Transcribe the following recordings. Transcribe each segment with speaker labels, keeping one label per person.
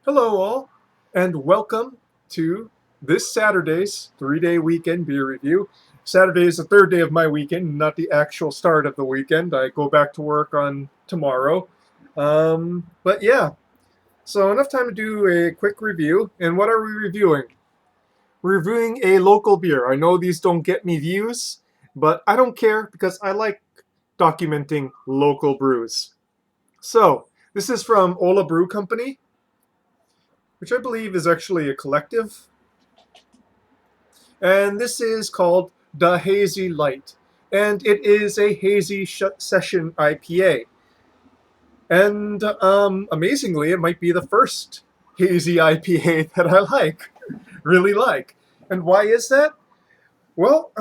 Speaker 1: Hello, all, and welcome to this Saturday's 3-day weekend beer review. Saturday is the third day of my weekend, not the actual start of the weekend. I go back to work on tomorrow. But yeah, so enough time to do a quick review. And what are we reviewing? We're reviewing a local beer. I know these don't get me views, but I don't care because I like documenting local brews. So, this is from Ola Brew Company, which I believe is actually a collective. And this is called the Hazy Light. And it is a Hazy Session IPA. And amazingly, it might be the first hazy IPA that I really like. And why is that? Well,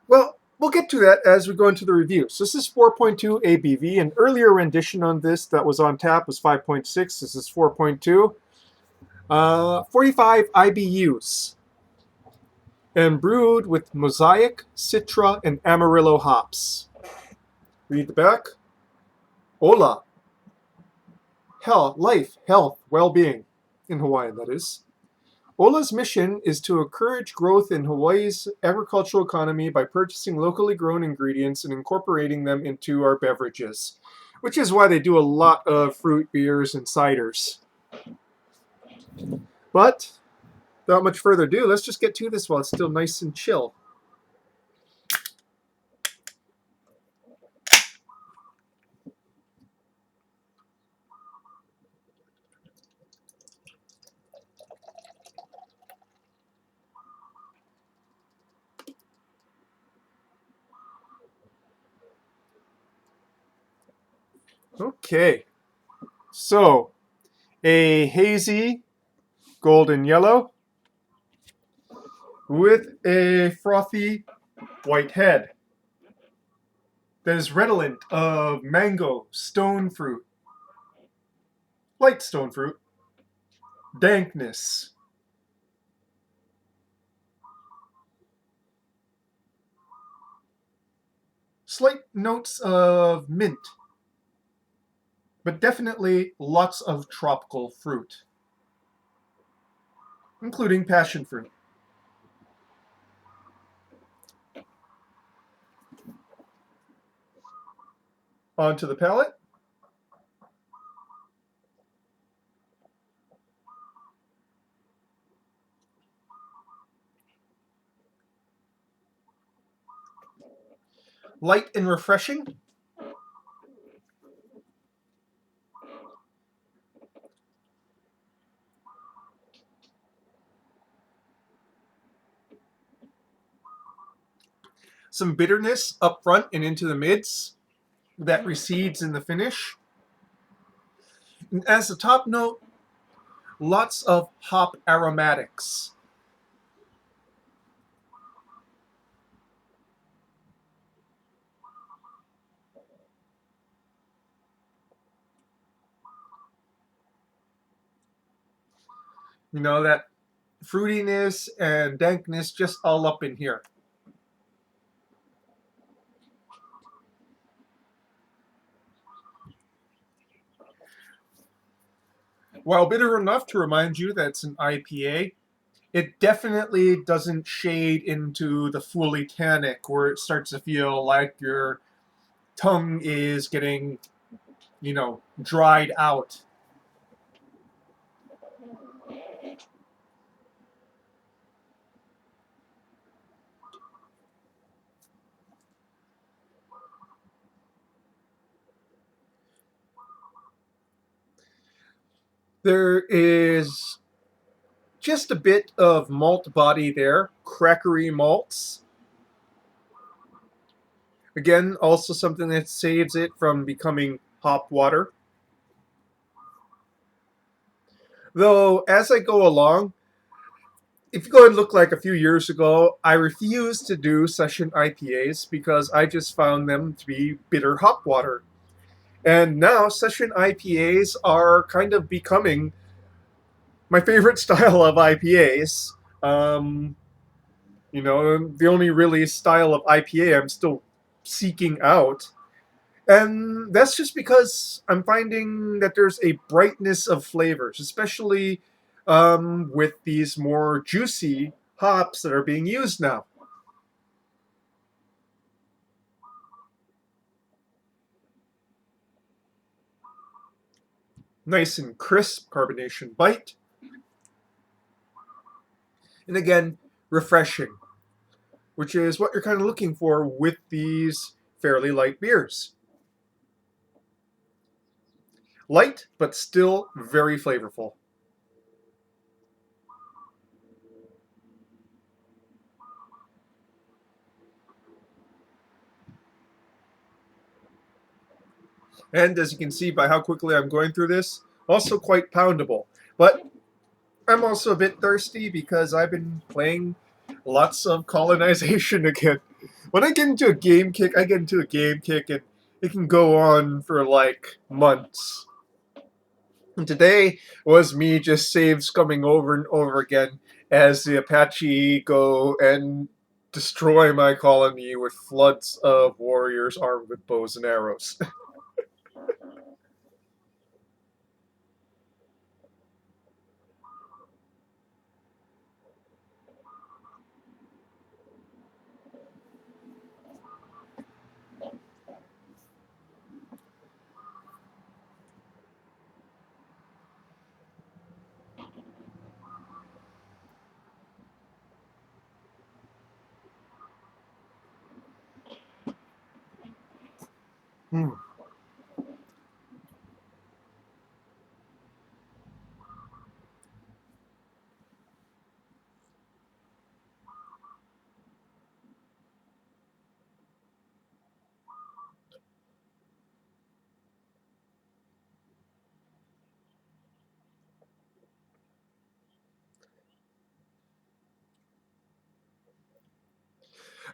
Speaker 1: we'll get to that as we go into the review. So this is 4.2 ABV. An earlier rendition on this that was on tap was 5.6. This is 4.2. 45 IBUs. And brewed with Mosaic, Citra, and Amarillo hops. Read the back. Ola. Life, health, well-being. In Hawaiian, that is. Ola's mission is to encourage growth in Hawaii's agricultural economy by purchasing locally grown ingredients and incorporating them into our beverages, which is why they do a lot of fruit beers and ciders. But without much further ado, let's just get to this while it's still nice and chill. Okay, so a hazy golden yellow with a frothy white head that is redolent of mango, stone fruit, light stone fruit, dankness, slight notes of mint, but definitely lots of tropical fruit, including passion fruit. Onto the palate. Light and refreshing. Some bitterness up front and into the mids that recedes in the finish. And as the top note, lots of hop aromatics. You know, that fruitiness and dankness just all up in here. While bitter enough to remind you that it's an IPA, it definitely doesn't shade into the fully tannic where it starts to feel like your tongue is getting, dried out. There is just a bit of malt body there, crackery malts. Again, also something that saves it from becoming hop water. Though, as I go along, if you go and look like a few years ago, I refused to do session IPAs because I just found them to be bitter hop water. And now session IPAs are kind of becoming my favorite style of IPAs. The only really style of IPA I'm still seeking out. And that's just because I'm finding that there's a brightness of flavors, especially with these more juicy hops that are being used now. Nice and crisp carbonation bite. And again, refreshing, which is what you're kind of looking for with these fairly light beers. Light, but still very flavorful. And as you can see by how quickly I'm going through this, also quite poundable. But I'm also a bit thirsty because I've been playing lots of colonization again. When I get into a game kick, I get into a game kick, and it can go on for like months. And today was me just save scumming over and over again as the Apache go and destroy my colony with floods of warriors armed with bows and arrows. Hmm.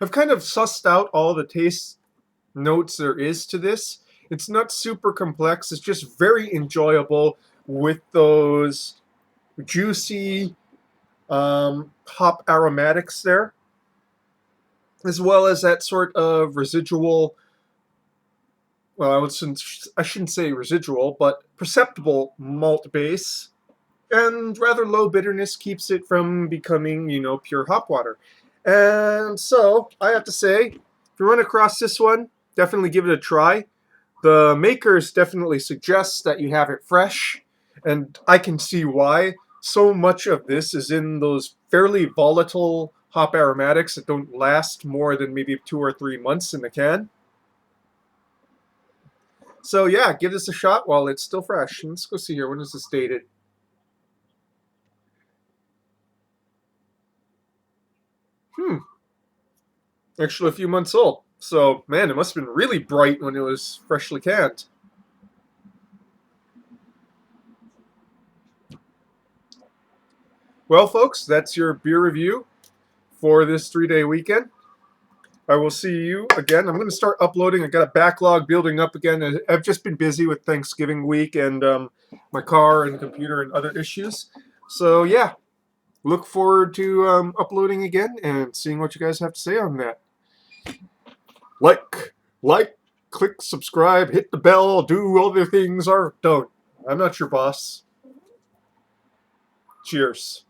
Speaker 1: I've kind of sussed out all the taste notes there is to this. It's not super complex, it's just very enjoyable with those juicy hop aromatics there, as well as that sort of residual, well, I shouldn't say residual, but perceptible malt base. And rather low bitterness keeps it from becoming, pure hop water. And so, I have to say, if you run across this one, definitely give it a try. The makers definitely suggest that you have it fresh, and I can see why. So much of this is in those fairly volatile hop aromatics that don't last more than maybe 2 or 3 months in the can. So yeah, give this a shot while it's still fresh. Let's go see here. When is this dated? Hmm, actually a few months old. So man, it must have been really bright when it was freshly canned. Well, folks, that's your beer review for this 3-day weekend. I will see you again. I'm going to start uploading. I got a backlog building up again. I've just been busy with Thanksgiving week and my car and computer and other issues. So yeah, look forward to uploading again and seeing what you guys have to say on that. Like, click subscribe, hit the bell, do other things, or don't. I'm not your boss. Cheers.